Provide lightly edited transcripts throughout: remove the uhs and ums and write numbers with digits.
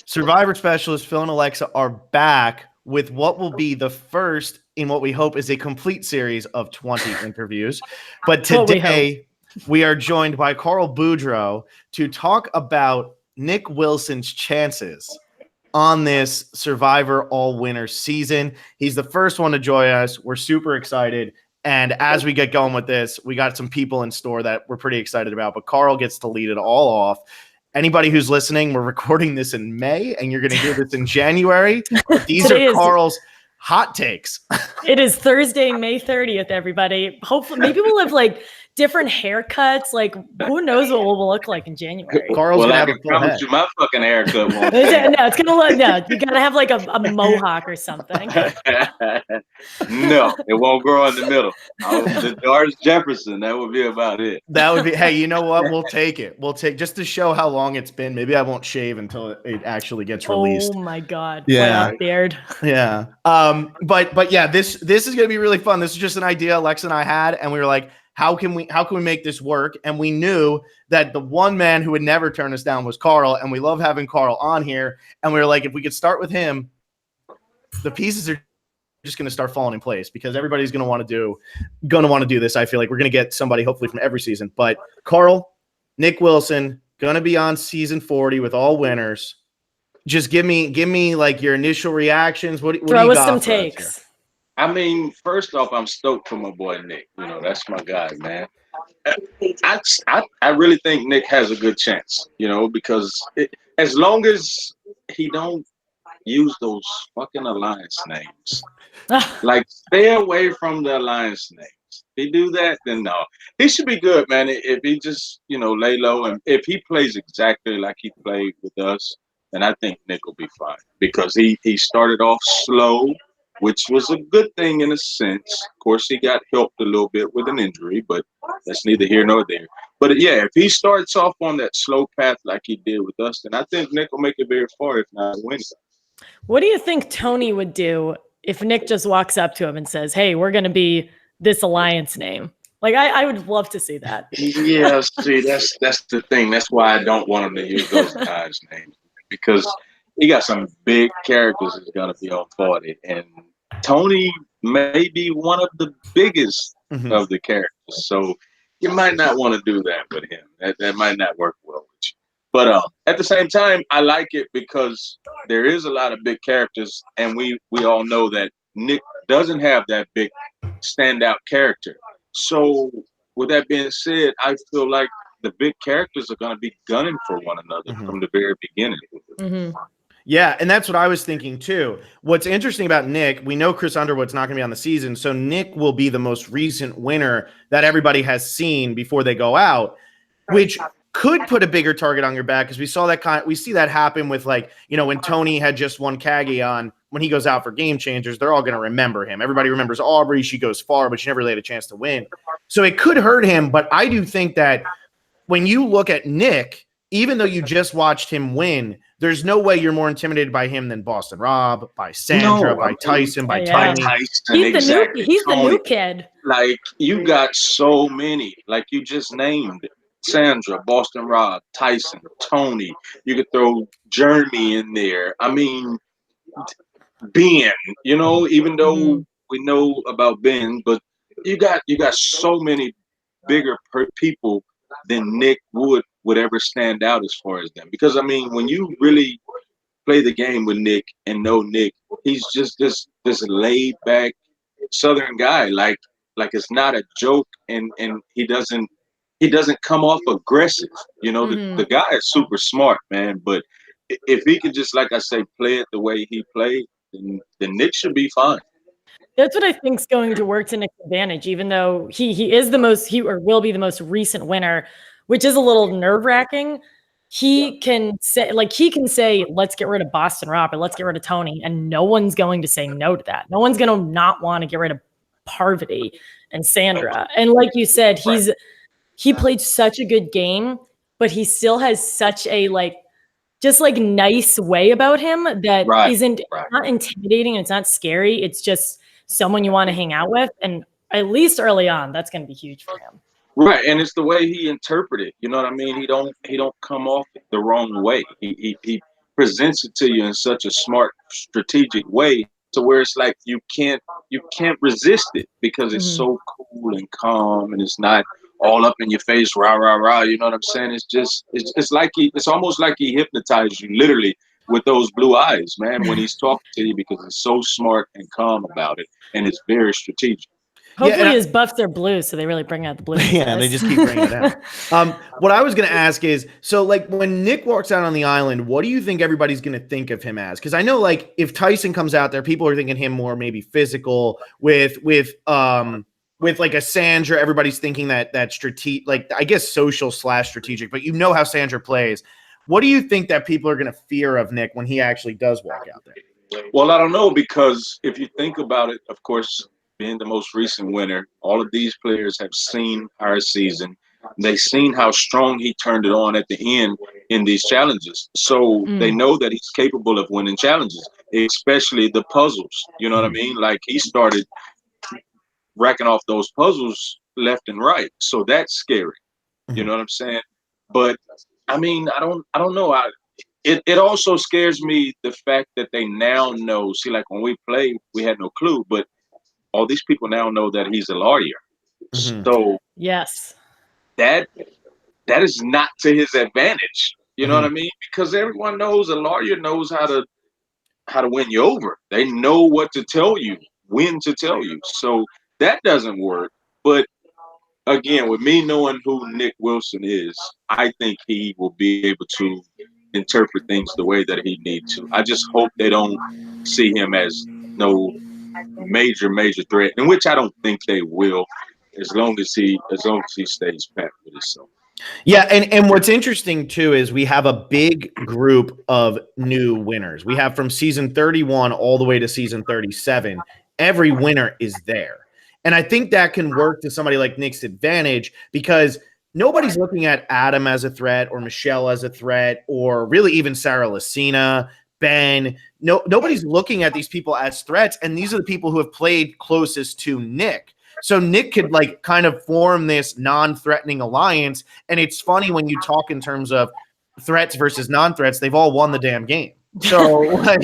Survivor specialist Phil and Alexa are back with what will be the first in what we hope is a complete series of 20 interviews. But today we are joined by Carl Boudreaux to talk about Nick Wilson's chances on this Survivor All-Winner season. He's the first one to join us. We're super excited. And as we get going with this, we got some people in store that we're pretty excited about. But Carl gets to lead it all off. Anybody who's listening, we're recording this in May, and you're going to hear this in January. These are Carl's hot takes. It is Thursday, May 30th, everybody. Hopefully, maybe we'll have like different haircuts. Like, who knows what we'll look like in January? Carl's gonna have a full head. My fucking haircut won't. No, it's gonna look. No, you gotta have like a mohawk or something. No, it won't grow in the middle. The Doris Jefferson. That would be about it. That would be. Hey, you know what? We'll take it. We'll take just to show how long it's been. Maybe I won't shave until it actually gets released. Oh my god! Yeah, beard. Yeah. But yeah, this is gonna be really fun. This is just an idea Alexa and I had, and we were like, how can we make this work? And we knew that the one man who would never turn us down was Carl, and we love having Carl on here. And we were like, if we could start with him, the pieces are just going to start falling in place because everybody's going to want to do this. I feel like we're going to get somebody hopefully from every season. But Carl, Nick Wilson, going to be on season 40 with all winners. Just give me like your initial reactions. What throw do you us got some takes? I mean, first off, I'm stoked for my boy Nick. You know, that's my guy, man. I really think Nick has a good chance, you know, because as long as he don't use those fucking alliance names, like stay away from the alliance names. If he do that, then no, he should be good, man. If he just, you know, lay low and if he plays exactly like he played with us, then I think Nick will be fine because he started off slow, which was a good thing in a sense. Of course, he got helped a little bit with an injury, but that's neither here nor there. But yeah, if he starts off on that slow path like he did with us, then I think Nick will make it very far, if not win. What do you think Tony would do if Nick just walks up to him and says, hey, we're going to be this alliance name? Like, I would love to see that. Yeah, see, that's the thing. That's why I don't want him to use those guys' names because he got some big characters that's going to be on 40. And Tony may be one of the biggest of the characters. So you might not want to do that with him. That might not work well with you. But at the same time, I like it because there is a lot of big characters. And we all know that Nick doesn't have that big standout character. So with that being said, I feel like the big characters are going to be gunning for one another from the very beginning. Yeah, and that's what I was thinking too. What's interesting about Nick, we know Chris Underwood's not going to be on the season, so Nick will be the most recent winner that everybody has seen before they go out, which could put a bigger target on your back because we see that happen with, like, you know, when Tony had just won Kagi on, when he goes out for Game Changers, they're all going to remember him. Everybody remembers Aubrey. She goes far, but she never really had a chance to win. So it could hurt him, but I do think that when you look at Nick, even though you just watched him win, there's no way you're more intimidated by him than Boston Rob, by Sandra, by Tyson, by Tiny. He's the new kid. Like, you got so many. Like, you just named Sandra, Boston Rob, Tyson, Tony. You could throw Jeremy in there. I mean, Ben, you know, even though we know about Ben, but you got so many bigger people than Nick would ever stand out as far as them. Because, I mean, when you really play the game with Nick and know Nick, he's just this laid back Southern guy. Like it's not a joke, and he doesn't come off aggressive. You know, the guy is super smart, man. But if he could just, like I say, play it the way he played, then Nick should be fine. That's what I think is going to work to Nick's advantage, even though he is will be the most recent winner, which is a little nerve-wracking. He can say, let's get rid of Boston Rob or let's get rid of Tony, and no one's going to say no to that. No one's going to not want to get rid of Parvati and Sandra. And like you said, he played such a good game, but he still has such a nice way about him that isn't not intimidating and it's not scary. It's just someone you want to hang out with. And at least early on, that's going to be huge for him. Right, and it's the way he interpreted. You know what I mean? He don't come off the wrong way. He presents it to you in such a smart, strategic way to where it's like you can't resist it because it's so cool and calm, and it's not all up in your face, rah rah rah. You know what I'm saying? It's just it's almost like he hypnotized you literally with those blue eyes, man, when he's talking to you, because he's so smart and calm about it, and it's very strategic. Hopefully his buffs are blue, so they really bring out the blue. Yeah, they just keep bringing it out. What I was going to ask is, so like when Nick walks out on the island, what do you think everybody's going to think of him as? Because I know like if Tyson comes out there, people are thinking him more maybe physical with like a Sandra. Everybody's thinking that strategic, like I guess social / strategic. But you know how Sandra plays. What do you think that people are going to fear of Nick when he actually does walk out there? Well, I don't know, because if you think about it, of course, being the most recent winner, all of these players have seen our season. They've seen how strong he turned it on at the end in these challenges. So they know that he's capable of winning challenges, especially the puzzles. You know what I mean? Like he started racking off those puzzles left and right. So that's scary. You know what I'm saying? But I mean, I don't know. It also scares me, the fact that they now know. See, like when we played, we had no clue, but all these people now know that he's a lawyer. So yes, that is not to his advantage. You know what I mean? Because everyone knows a lawyer knows how to win you over. They know what to tell you, when to tell you. So that doesn't work. But again, with me knowing who Nick Wilson is, I think he will be able to interpret things the way that he needs to. I just hope they don't see him as no major threat, in which I don't think they will, as long as he stays pat with himself. Yeah, and what's interesting too is we have a big group of new winners. We have from season 31 all the way to season 37. Every winner is there. And I think that can work to somebody like Nick's advantage, because nobody's looking at Adam as a threat or Michelle as a threat, or really even Sarah Lucina, Ben. Nobody's looking at these people as threats, and these are the people who have played closest to Nick. So Nick could like kind of form this non-threatening alliance. And it's funny when you talk in terms of threats versus non-threats, they've all won the damn game. So like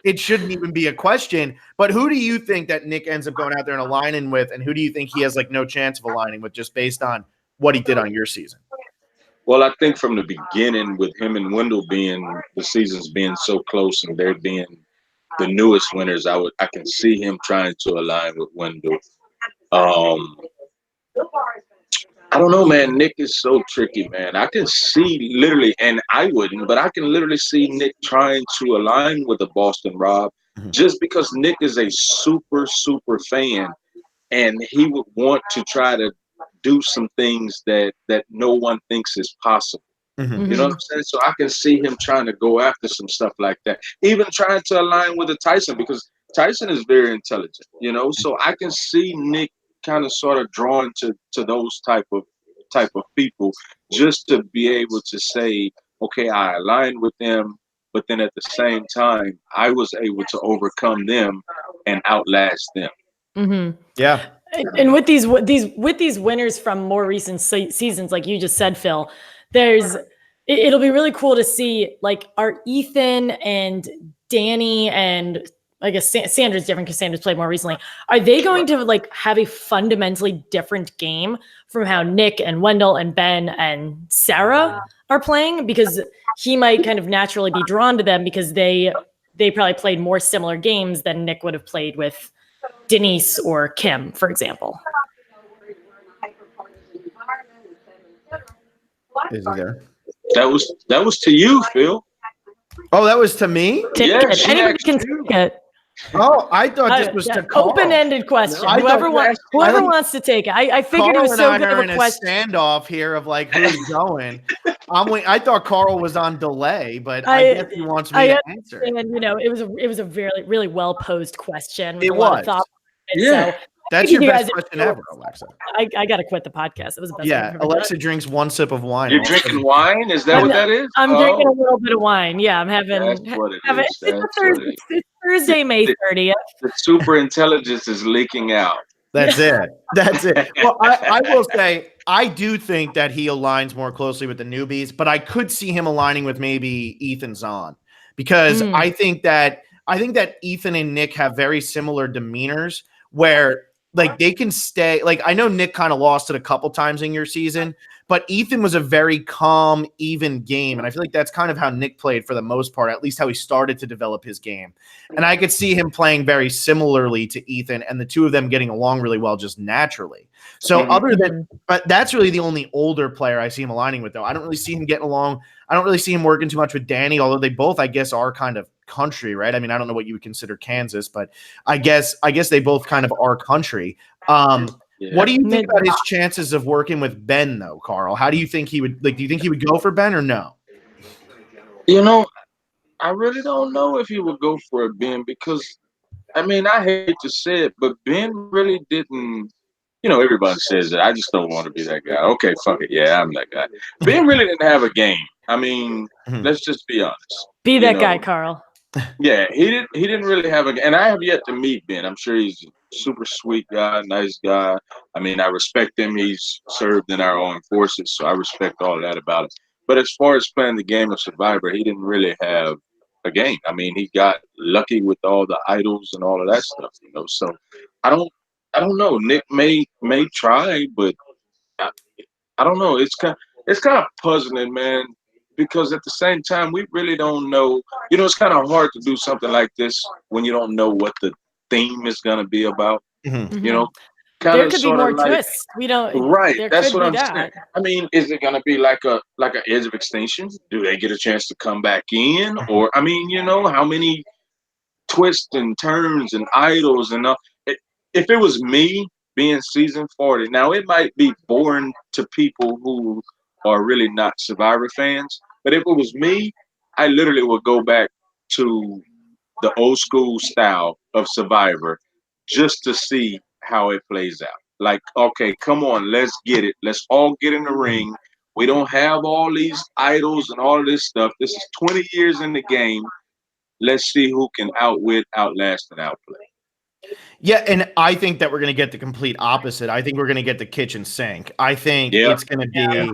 it shouldn't even be a question. But who do you think that Nick ends up going out there and aligning with? And who do you think he has like no chance of aligning with, just based on what he did on your season? Well, I think from the beginning, with him and Wendell being the seasons being so close and they're being the newest winners, I can see him trying to align with Wendell. I don't know, man. Nick is so tricky, man. I can see literally, and I wouldn't, but I can literally see Nick trying to align with the Boston Rob, just because Nick is a super fan, and he would want to try to do some things that no one thinks is possible. You know what I'm saying? So I can see him trying to go after some stuff like that, even trying to align with a Tyson, because Tyson is very intelligent, you know. So I can see Nick kind of sort of drawn to those type of people, just to be able to say, okay, I aligned with them, but then at the same time, I was able to overcome them and outlast them. Yeah. And with these winners from more recent seasons, like you just said, Phil, it'll be really cool to see, like, are Ethan and Danny, and I guess Sandra's different because Sandra's played more recently. Are they going to like have a fundamentally different game from how Nick and Wendell and Ben and Sarah are playing? Because he might kind of naturally be drawn to them because they probably played more similar games than Nick would have played with Denise or Kim, for example. Is he there? That was to you, Phil. Oh, that was to me? Anybody can take it. Oh, I thought this was to Carl. Open-ended question. Whoever wants to take it. I figured Carl it was so and good I of are a in question. standoff here of like who's going. I thought Carl was on delay, but I guess he wants me to answer. And you know, it was a really, really well posed question. With It a lot was. of thought. Yeah. So that's your best question ever, Alexa. I got to quit the podcast. It was the best. Yeah, Alexa drinks one sip of wine. You're drinking wine? Is that what that is? I'm drinking a little bit of wine. Yeah, I'm having. That's what it is. It's Thursday, May 30th. The super intelligence is leaking out. That's it. That's it. Well, I will say, I do think that he aligns more closely with the newbies, but I could see him aligning with maybe Ethan Zahn. because I think that Ethan and Nick have very similar demeanors where like they can stay. Like I know Nick kind of lost it a couple times in your season, but Ethan was a very calm, even game. And I feel like that's kind of how Nick played for the most part, at least how he started to develop his game. And I could see him playing very similarly to Ethan and the two of them getting along really well just naturally. So other than, but that's really the only older player I see him aligning with, though. I don't really see him getting along. I don't really see him working too much with Danny, although they both, I guess, are kind of country, right? I mean, I don't know what you would consider Kansas, but I guess they both kind of are country. What do you think about his chances of working with Ben, though, Carl? How do you think he would do you think he would go for Ben or no? You know, I really don't know if he would go for Ben because I mean I hate to say it, but Ben really didn't. Everybody says that. I just don't want to be that guy. Okay, fuck it. Yeah, I'm that guy. Ben really didn't have a game. I mean, let's just be honest. Be that guy, Carl. Yeah, he didn't really have a, and I have yet to meet Ben. I'm sure he's a super sweet guy, nice guy. I mean, I respect him. He's served in our armed forces, so I respect all that about him. But as far as playing the game of Survivor, he didn't really have a game. I mean, he got lucky with all the idols and all of that stuff. So I don't know. Nick may try, but I, I don't know. It's kind of puzzling, man, because at the same time we really don't know. It's kind of hard to do something like this when you don't know what the theme is going to be about. Mm-hmm. You know, kind there of could be sort more of like twists. We don't. right. There That's could what be I'm that. saying. I mean, is it going to be like a Edge of Extinction? Do they get a chance to come back in, or I mean, how many twists and turns and idols and all. If it was me being season 40, now it might be boring to people who are really not Survivor fans, but if it was me, I literally would go back to the old school style of Survivor just to see how it plays out. Like, okay, come on, let's get it. Let's all get in the ring. We don't have all these idols and all this stuff. This is 20 years in the game. Let's see who can outwit, outlast, and outplay. Yeah, and I think that we're going to get the complete opposite. I think we're going to get the kitchen sink. I think it's going to be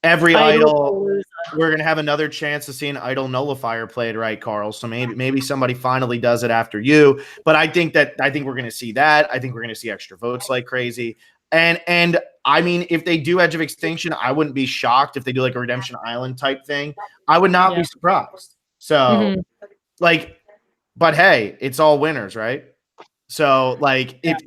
every idol. We're going to have another chance to see an idol nullifier played, right, Carl? So maybe somebody finally does it after you. But I think we're going to see that. I think we're going to see extra votes like crazy. And I mean, if they do Edge of Extinction, I wouldn't be shocked if they do like a Redemption Island type thing. I would not be surprised. So but hey, it's all winners, right? So like if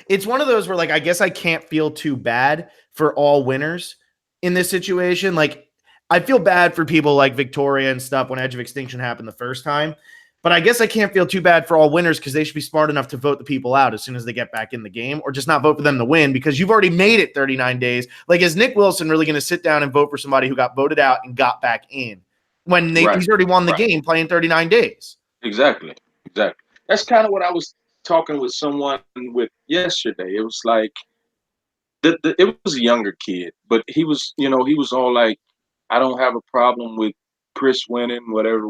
it's one of those where like I guess I can't feel too bad for all winners in this situation. Like I feel bad for people like Victoria and stuff when Edge of Extinction happened the first time. But I guess I can't feel too bad for all winners because they should be smart enough to vote the people out as soon as they get back in the game, or just not vote for them to win because you've already made it 39 days. Like, is Nick Wilson really going to sit down and vote for somebody who got voted out and got back in when he's already won the game playing 39 days? Exactly. That's kind of what I was talking with someone with yesterday. It was like it was a younger kid, but he was all like, I don't have a problem with Chris winning, whatever.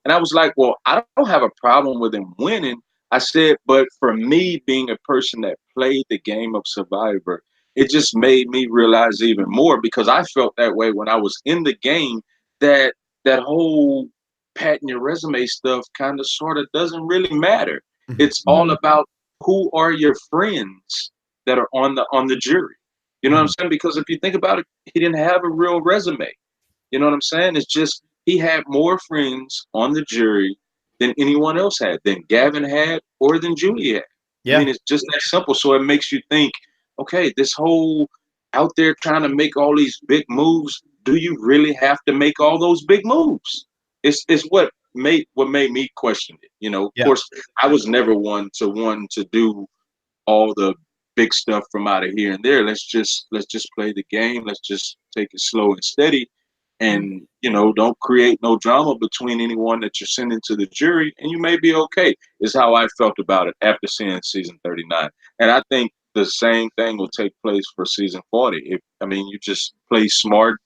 And I was like, well, I don't have a problem with him winning. I said, but for me, being a person that played the game of Survivor, it just made me realize even more, because I felt that way when I was in the game, that whole patting your resume stuff kind of sort of doesn't really matter. It's all about who are your friends that are on the jury. You know what I'm saying? Because if you think about it, he didn't have a real resume. You know what I'm saying? It's just he had more friends on the jury than anyone else had, than Gavin had, or than Julie had. I mean, it's just that simple. So it makes you think, okay, this whole out there trying to make all these big moves, do you really have to make all those big moves? It's what made me question it. Of course, I was never one to do all the big stuff from out of here and there. Let's just play the game. Let's just take it slow and steady, and don't create no drama between anyone that you're sending to the jury, and you may be okay. Is how I felt about it after seeing season 39, and I think the same thing will take place for season 40. You just play smart,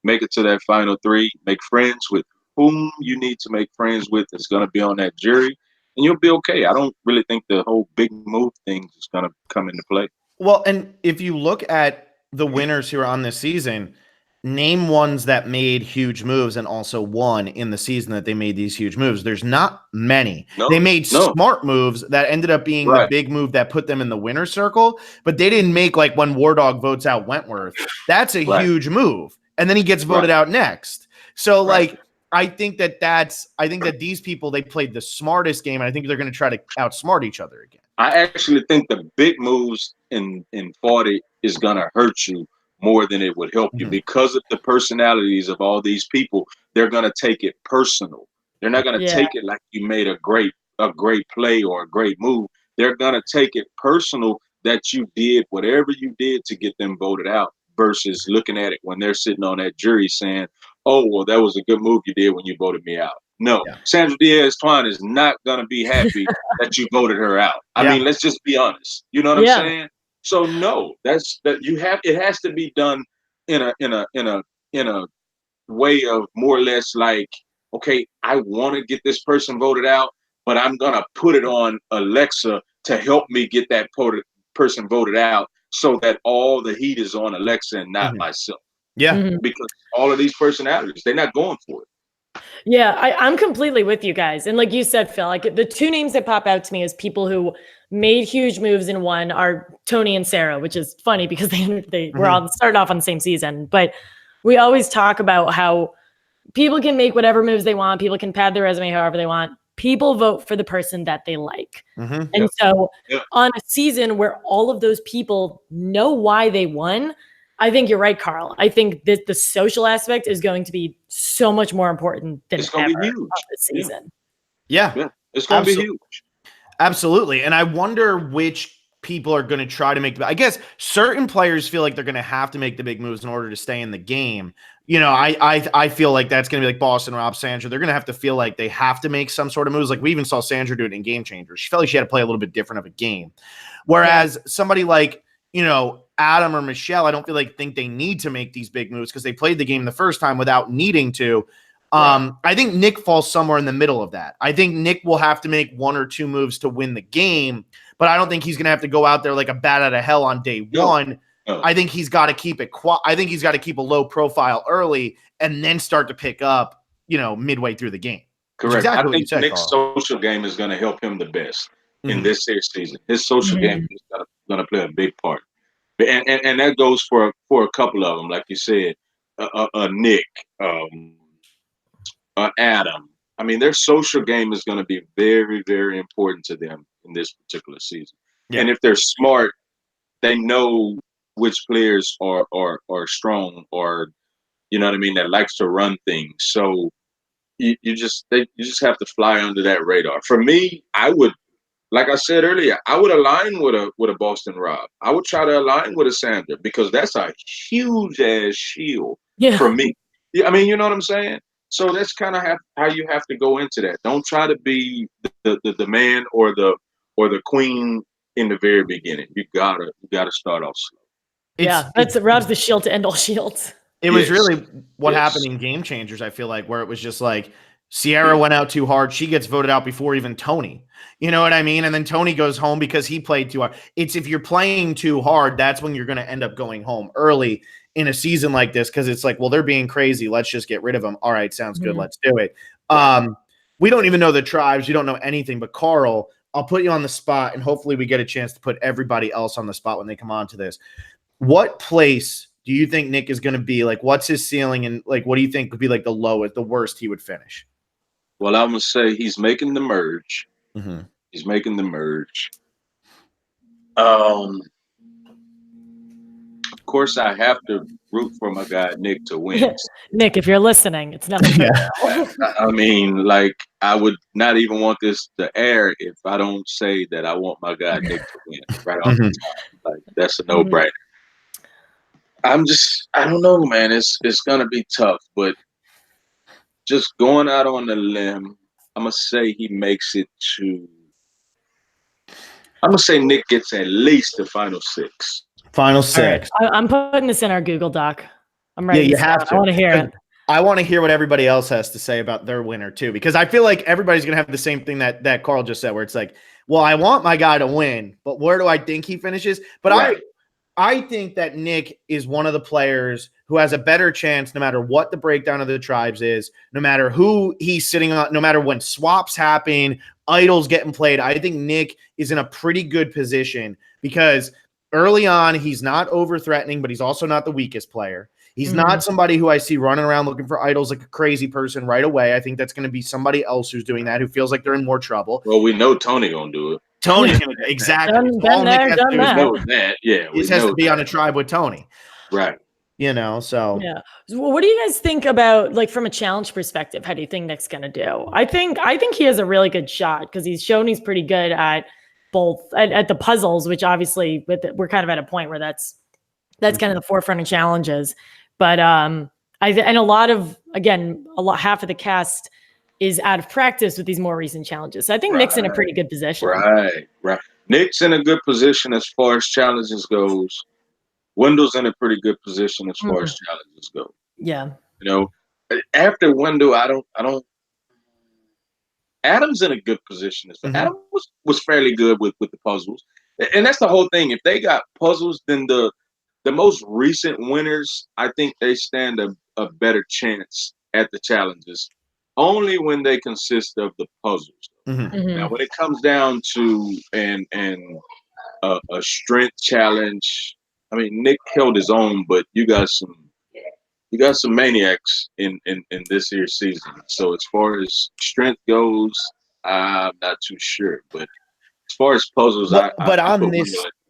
make it to that final three, make friends with whom you need to make friends with that's going to be on that jury, and you'll be okay. I don't really think the whole big move thing is going to come into play. Well, and if you look at the winners who are on this season, name ones that made huge moves and also won in the season that they made these huge moves. There's not many. They made smart moves that ended up being the big move that put them in the winner's circle, but they didn't make like when War Dog votes out Wentworth. That's a huge move. And then he gets voted out next. So like, I think that these people, they played the smartest game, and I think they're going to try to outsmart each other again. I actually think the big moves in 40 is going to hurt you more than it would help you because of the personalities of all these people. They're going to take it personal. They're not going to take it like you made a great play or a great move. They're going to take it personal that you did whatever you did to get them voted out versus looking at it when they're sitting on that jury saying, oh, well, that was a good move you did when you voted me out. No, Sandra Diaz-Twine is not going to be happy that you voted her out. I mean, let's just be honest. You know what I'm saying? So no, it has to be done in a way of more or less like, okay, I want to get this person voted out, but I'm going to put it on Alexa to help me get that person voted out so that all the heat is on Alexa and not myself. Yeah. Because all of these personalities, they're not going for it. Yeah, I'm completely with you guys. And like you said, Phil, like the two names that pop out to me as people who made huge moves and won are Tony and Sarah, which is funny because they were all started off on the same season. But we always talk about how people can make whatever moves they want. People can pad their resume however they want. People vote for the person that they like. And so on a season where all of those people know why they won, I think you're right, Carl. I think that the social aspect is going to be so much more important than ever of the season. Yeah. It's going to be huge. Absolutely. And I wonder which people are going to try to make I guess certain players feel like they're going to have to make the big moves in order to stay in the game. You know, I feel like that's going to be like Boston, Rob, Sandra. They're going to have to feel like they have to make some sort of moves. Like we even saw Sandra do it in Game Changers. She felt like she had to play a little bit different of a game. Whereas somebody like, you know, Adam or Michelle, I don't feel like think they need to make these big moves because they played the game the first time without needing to. I think Nick falls somewhere in the middle of that. I think Nick will have to make one or two moves to win the game, but I don't think he's going to have to go out there like a bat out of hell on day one. I think he's got to keep it I think he's got to keep a low profile early and then start to pick up, you know, midway through the game. Correct. Exactly I think Nick's social game is going to help him the best in this season. His social game is going to play a big part. And that goes for a couple of them, like you said, Nick, Adam. I mean, their social game is going to be very, very important to them in this particular season. And if they're smart, they know which players are strong or, you know what I mean, that likes to run things. So you just have to fly under that radar. For me, I would. Like I said earlier, I would align with a Boston Rob. I would try to align with a Sandra because that's a huge ass shield for me. Yeah, I mean, you know what I'm saying? So that's kind of how you have to go into that. Don't try to be the man or the queen in the very beginning. You gotta start off slow. That's Rob's the shield to end all shields. It was really what happened in Game Changers, I feel like, where it was just like Sierra went out too hard. She gets voted out before even Tony. You know what I mean? And then Tony goes home because he played too hard. It's if you're playing too hard, that's when you're going to end up going home early in a season like this because it's like, well, they're being crazy. Let's just get rid of them. All right, sounds good. Let's do it. We don't even know the tribes. You don't know anything. But Carl, I'll put you on the spot, and hopefully we get a chance to put everybody else on the spot when they come on to this. What place do you think Nick is going to be? Like, what's his ceiling? And, like, what do you think would be, like, the lowest, the worst he would finish? Well, I'm going to say he's making the merge. He's making the merge. Of course, I have to root for my guy, Nick, to win. Nick, if you're listening, it's nothing. I mean, like, I would not even want this to air if I don't say that I want my guy, Nick, to win right off the top. Like, that's a no-brainer. I don't know, man. It's going to be tough, but just going out on the limb, I'm going to say he makes it to I'm going to say Nick gets at least the final six. Final six. Right. I'm putting this in our Google Doc. I'm ready. Yeah, you have to. I want to hear it. I want to hear what everybody else has to say about their winner, too, because I feel like everybody's going to have the same thing that Carl just said, where it's like, well, I want my guy to win, but where do I think he finishes? But I think that Nick is one of the players who has a better chance no matter what the breakdown of the tribes is, no matter who he's sitting on, no matter when swaps happen, idols getting played. I think Nick is in a pretty good position because early on, he's not over-threatening, but he's also not the weakest player. He's not somebody who I see running around looking for idols like a crazy person right away. I think that's going to be somebody else who's doing that, who feels like they're in more trouble. Well, we know Tony going to do it. Tony's going to do it. Exactly. Done there, done that. We know that. Yeah, he has to be on a tribe with Tony. Right. You know, so. Yeah. Well, what do you guys think about, like, from a challenge perspective? How do you think Nick's going to do? I think he has a really good shot because he's shown he's pretty good at both at the puzzles, which obviously we're kind of at a point where that's kind of the forefront of challenges. But and a lot, half of the cast is out of practice with these more recent challenges. So I think Nick's in a pretty good position. Right. Nick's in a good position as far as challenges goes. Wendell's in a pretty good position as far as challenges go. Yeah. You know, after Wendell, I don't. Adam's in a good position. Adam was fairly good with the puzzles, and that's the whole thing. If they got puzzles, then the most recent winners, I think they stand a better chance at the challenges, only when they consist of the puzzles. Now, when it comes down to a strength challenge, I mean, Nick held his own, but you got some maniacs in this here season. So as far as strength goes, I'm not too sure. But as far as puzzles, I put Wendell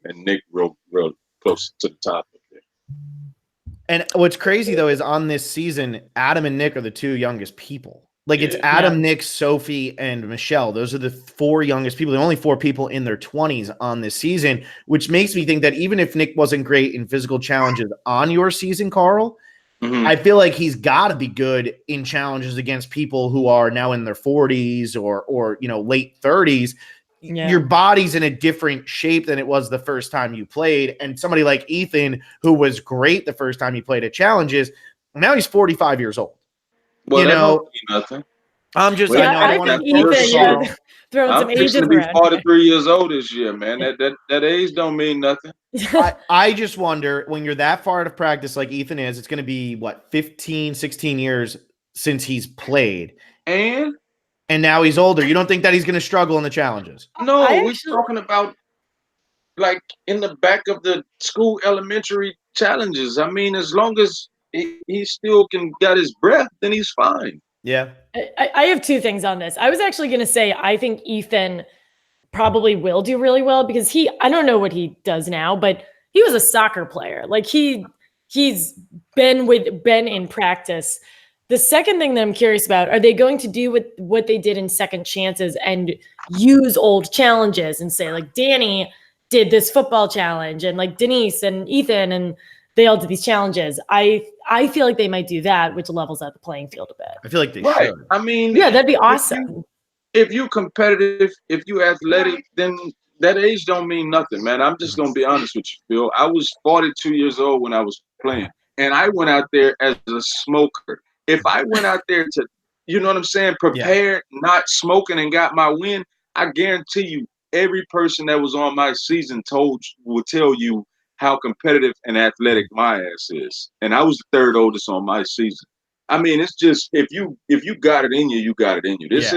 and Nick real close to the top of there. And what's crazy though is on this season, Adam and Nick are the two youngest people. Like it's Adam, Nick, Sophie, and Michelle. Those are the four youngest people. The only four people in their 20s on this season, which makes me think that even if Nick wasn't great in physical challenges on your season, Carl, I feel like he's got to be good in challenges against people who are now in their 40s or late 30s. Yeah. Your body's in a different shape than it was the first time you played. And somebody like Ethan, who was great the first time he played at challenges, now he's 45 years old. Well, that don't mean nothing. I'm just, I don't want to throwing some ages around. I'm be 43 years old this year, man. That age don't mean nothing. I just wonder, when you're that far out of practice like Ethan is, it's going to be, 15, 16 years since he's played. And now he's older. You don't think that he's going to struggle in the challenges? No, we're talking about, like, in the back of the school elementary challenges. I mean, as long as he still got his breath, then he's fine. Yeah. I have two things on this. I was actually going to say, I think Ethan probably will do really well because I don't know what he does now, but he was a soccer player. Like he's been in practice. The second thing that I'm curious about, are they going to do what they did in Second Chances and use old challenges and say, like, Danny did this football challenge and like Denise and Ethan and they all did these challenges. I feel like they might do that, which levels out the playing field a bit. I feel like they should. I mean, yeah, that'd be awesome. If you competitive, if you athletic, then that age don't mean nothing, man. I'm just gonna be honest with you, Phil. I was 42 years old when I was playing, and I went out there as a smoker. If I went out there to, you know what I'm saying, prepared, not smoking, and got my win, I guarantee you, every person that was on my season will tell you how competitive and athletic my ass is. And I was the third oldest on my season. I mean, it's just, if you got it in you, you got it in you. This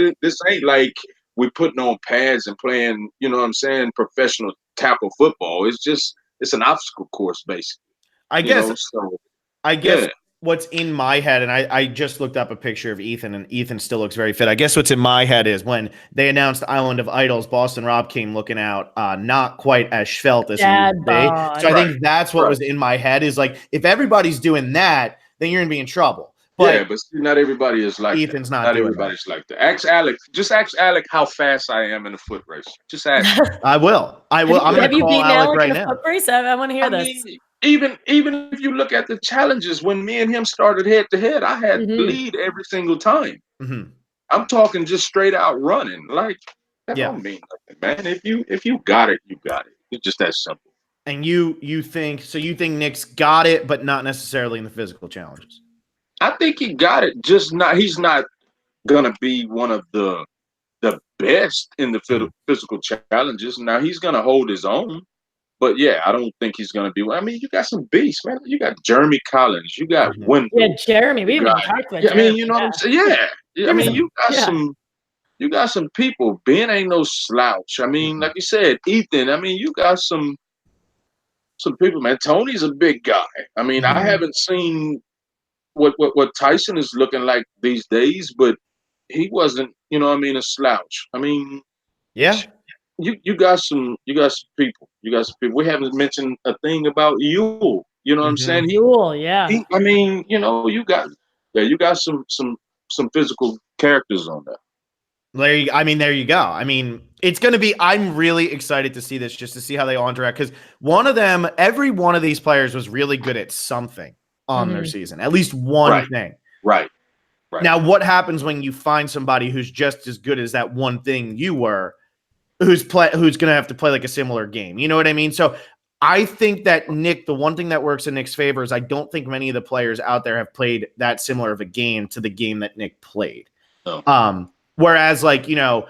ain't like we're putting on pads and playing, you know what I'm saying, professional tackle football. It's an obstacle course, basically. I guess what's in my head, and I just looked up a picture of Ethan, and Ethan still looks very fit. I guess what's in my head is when they announced Island of Idols, Boston Rob came looking out not quite as svelte as he used to be. So I think that's what was in my head, is like, if everybody's doing that, then you're going to be in trouble. But but not everybody is like Ethan's that. Not everybody's like that. Ask Alec. Just ask Alec how fast I am in a foot race. Just ask him. I will. I'm going to call Alec right now. Foot race? I want to hear this. Even if you look at the challenges, when me and him started head to head, I had the lead every single time. I'm talking just straight out running. Like, that don't mean nothing, man. If you got it, you got it. It's just that simple. And you think Nick's got it, but not necessarily in the physical challenges? I think he got it. He's not gonna be one of the best in the physical challenges. Now he's gonna hold his own. But yeah, I don't think he's gonna be. I mean, you got some beasts, man. You got Jeremy Collins, you got Wendell. Yeah, Jeremy. We you haven't got, even talked about yeah, I Jeremy. mean, you know what I'm saying? Yeah. I mean, you got some people. Ben ain't no slouch. I mean, like you said, Ethan. I mean, you got some people, man. Tony's a big guy. I mean, I haven't seen what Tyson is looking like these days, but he wasn't, you know what I mean, a slouch. I mean, Yeah. you got some people. You got some people. We haven't mentioned a thing about Yule. You know what I'm saying? Yule, yeah. I mean, you know, you got some physical characters on there. There you go. I mean, it's going to be, I'm really excited to see this just to see how they all interact. Because every one of these players was really good at something on their season, at least one thing. Right. Now, what happens when you find somebody who's just as good as that one thing you were, who's going to have to play like a similar game? You know what I mean? So I think that Nick, the one thing that works in Nick's favor is I don't think many of the players out there have played that similar of a game to the game that Nick played. No. Whereas, like, you know,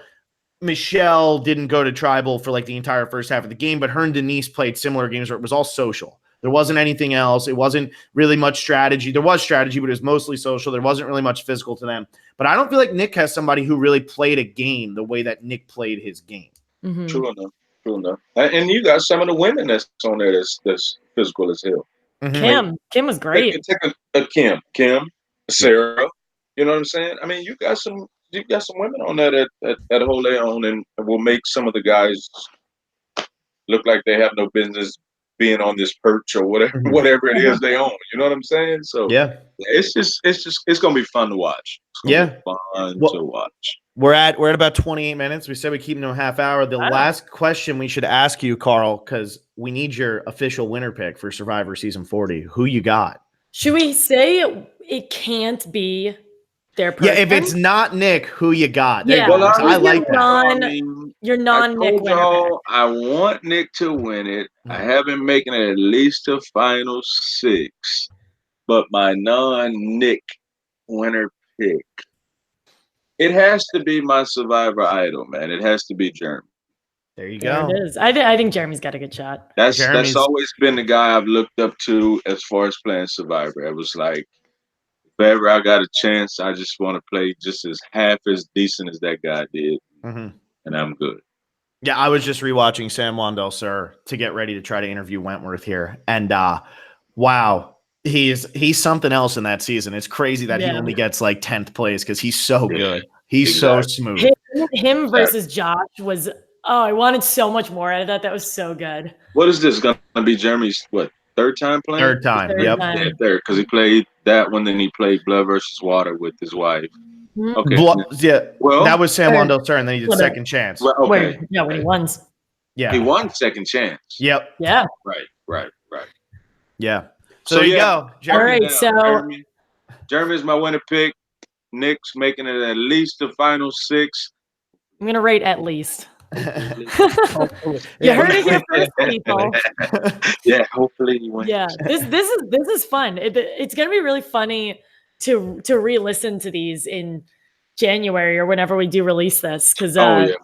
Michelle didn't go to tribal for like the entire first half of the game, but her and Denise played similar games where it was all social. There wasn't anything else. It wasn't really much strategy. There was strategy, but it was mostly social. There wasn't really much physical to them. But I don't feel like Nick has somebody who really played a game the way that Nick played his game. True enough. And you got some of the women that's on there that's physical as hell. Kim was great. Take a Kim, Sarah. You know what I'm saying? I mean, you got some women on there that hold their own and will make some of the guys look like they have no business being on this perch or whatever it is they own. You know what I'm saying? So yeah, it's gonna be fun to watch. To watch. We're at about 28 minutes. We said we keep them to a half hour. The last question we should ask you, Carl, because we need your official winner pick for Survivor Season 40. Who you got? Should we say it can't be their person? Yeah, if it's not Nick, who you got? Yeah, well, I like that. Your non-Nick winner pick. I want Nick to win it. I have been making it at least a final 6, but my non-Nick winner pick, it has to be my Survivor idol, man. It has to be Jeremy. There you go. It is. I think Jeremy's got a good shot. That's always been the guy I've looked up to as far as playing Survivor. It was like, if ever I got a chance, I just want to play just as half as decent as that guy did, and I'm good. Yeah, I was just rewatching San Juan del Sur to get ready to try to interview Wentworth here, and wow, he's something else in that season. It's crazy that he only gets like 10th place because he's so good. He's so smooth. Him versus Josh was. Oh, I wanted so much more out of that. That was so good. What is this going to be? Jeremy's third time playing? Third time. Yep. Time. Yeah, third, because he played that one, then he played Blood versus Water with his wife. Okay. Well, that was San Juan del Sur, and then he did Second Chance. Well, okay. When he won. Yeah. He won Second Chance. Yep. Yeah. Right. Yeah. So there you go. Jeremy. All right. So Jeremy's my winner pick. Nick's making it at least the final 6. I'm gonna rate at least. You heard it here first, people. Yeah, hopefully you win. Yeah, this is fun. It's gonna be really funny to re-listen to these in January or whenever we do release this, because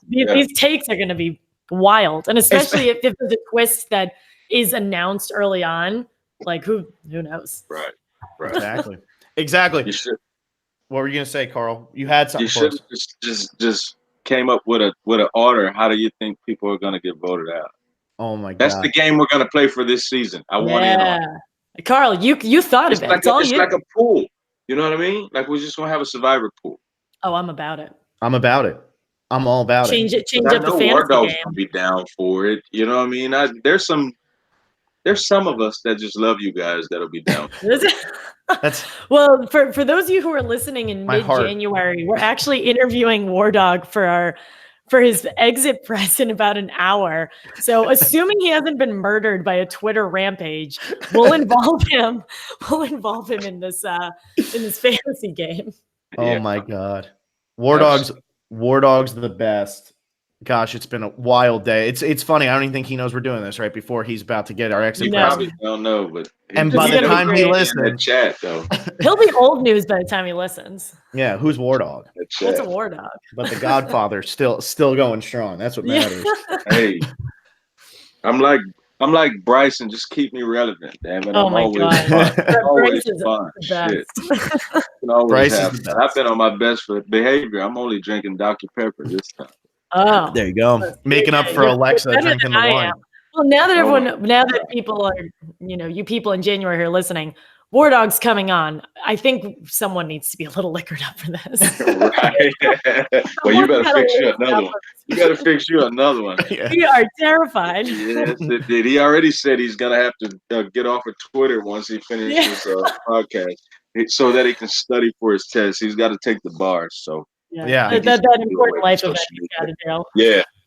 these takes are gonna be wild, and especially if there's a twist that is announced early on, like who knows? Right. Exactly. You should. What were you gonna say, Carl? You had something. You should just came up with an order. How do you think people are going to get voted out? Oh my god, that's the game we're going to play for this season. I want in on it. Carl, you thought of it. It's like a pool. You know what I mean? Like we're just going to have a Survivor pool. Oh, I'm about it. I'm all about it. Change up the fantasy game. I'll be down for it. You know what I mean? There's some of us that just love you guys that'll be down. Well, for those of you who are listening in mid-January, we're actually interviewing War Dog for his exit press in about an hour. So assuming he hasn't been murdered by a Twitter rampage, we'll involve him. We'll involve him in this fantasy game. Oh my god. War Dog's the best. Gosh, it's been a wild day. It's funny. I don't even think he knows we're doing this right before he's about to get our exit press. Probably don't know, but by the time he listens, chat though, he'll be old news by the time he listens. Yeah, who's War Dog? What's a War Dog? But the Godfather's still going strong. That's what matters. Hey, I'm like I'm like Bryson. Just keep me relevant, damn it. Oh I'm my always God. fun. Always Bryce is fun. the Shit. best. You can always Bryce is have the fun. best. I've been on my best for behavior. I'm only drinking Dr. Pepper this time. Oh, There you go. Making up for you're Alexa better drinking than the I wine. am. Well, now that Oh, now that people are, you people in January who are listening, War Dog's coming on. I think someone needs to be a little liquored up for this. right. Well, you better fix you another one. You better fix you another one. Yeah. We are terrified. Yes, it did. He already said he's gonna have to get off of Twitter once he finishes podcast, so that he can study for his test. He's got to take the bars. So Yeah. that important life event he's got to do.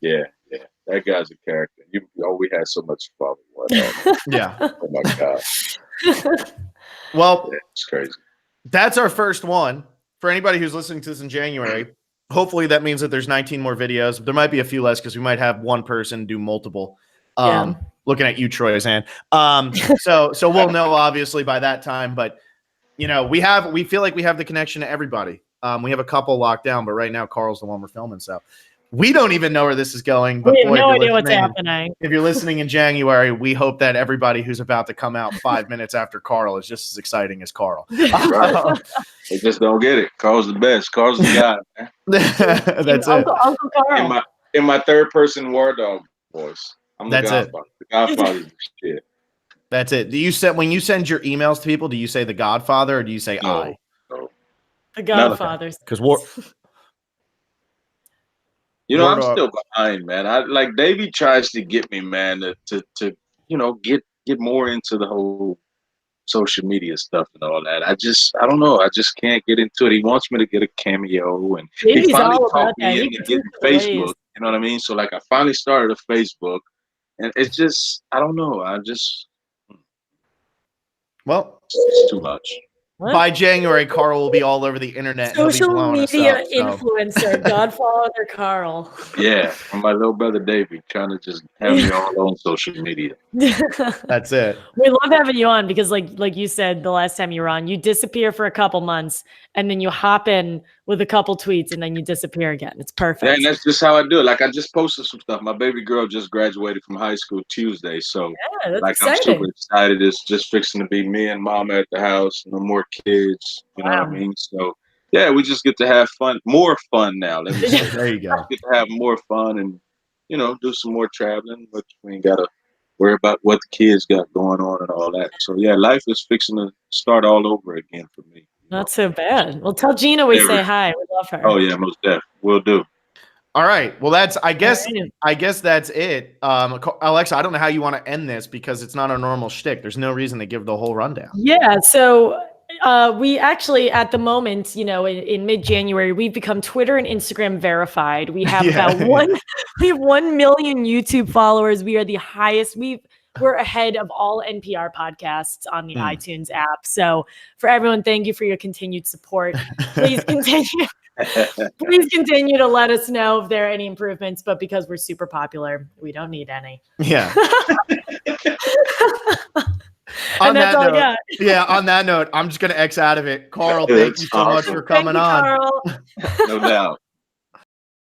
Yeah. That guy's a character. We had so much fun with Yeah. Oh my God. Well, Yeah, it's crazy. that's our first one. For anybody who's listening to this in January, hopefully that means that there's 19 more videos. There might be a few less because we might have one person do multiple. Looking at you, Troy, Zan. So we'll know obviously by that time. But we feel like we have the connection to everybody. We have a couple locked down, but right now Carl's the one we're filming. So we don't even know where this is going. But we have no idea what's happening. If you're listening in January, we hope that everybody who's about to come out 5 minutes after Carl is just as exciting as Carl. Right. They just don't get it. Carl's the best. Carl's the guy, man. That's Uncle Carl. In my third person War Dog voice. I'm the Godfather. The Godfather's the shit. That's it. When you send your emails to people, do you say the Godfather or do you say I? No. The Godfathers. Because I'm still behind, man. Davey tries to get me, man, to get more into the whole social media stuff and all that. I don't know. I just can't get into it. He wants me to get a cameo, and Davey's he finally all talked about me that. into getting Facebook. You know what I mean? So I finally started a Facebook, and it's just I don't know. It's too much. What? By January, Carl will be all over the internet. Social media influencer, Godfather Carl. Yeah, from my little brother Davey, trying to just have me all on social media. That's it. We love having you on because, like you said, the last time you were on, you disappear for a couple months and then you hop in with a couple tweets and then you disappear again. It's perfect. Yeah, and that's just how I do it. I just posted some stuff. My baby girl just graduated from high school Tuesday, so that's exciting. I'm super excited. It's just fixing to be me and mama at the house. No more kids. You know what I mean? So yeah, we just get to have fun, more fun now. Let me say. There you go. Get to have more fun and do some more traveling, but we ain't gotta worry about what the kids got going on and all that. So yeah, life is fixing to start all over again for me. Not so bad. Well, tell Gina we say hi. We love her. Oh yeah, most definitely. Will do. All right. Well, I guess that's it. Alexa, I don't know how you want to end this because it's not a normal shtick. There's no reason to give the whole rundown. Yeah. So we actually, at the moment, in mid-January, we've become Twitter and Instagram verified. We have we have 1 million YouTube followers. We are the highest. We're ahead of all NPR podcasts on the iTunes app. So for everyone, thank you for your continued support. Please continue. Please continue to let us know if there are any improvements, but because we're super popular, we don't need any. Yeah. And that's all I got. Yeah, on that note, I'm just going to X out of it. Carl, thank you so much for coming on. Carl. No doubt.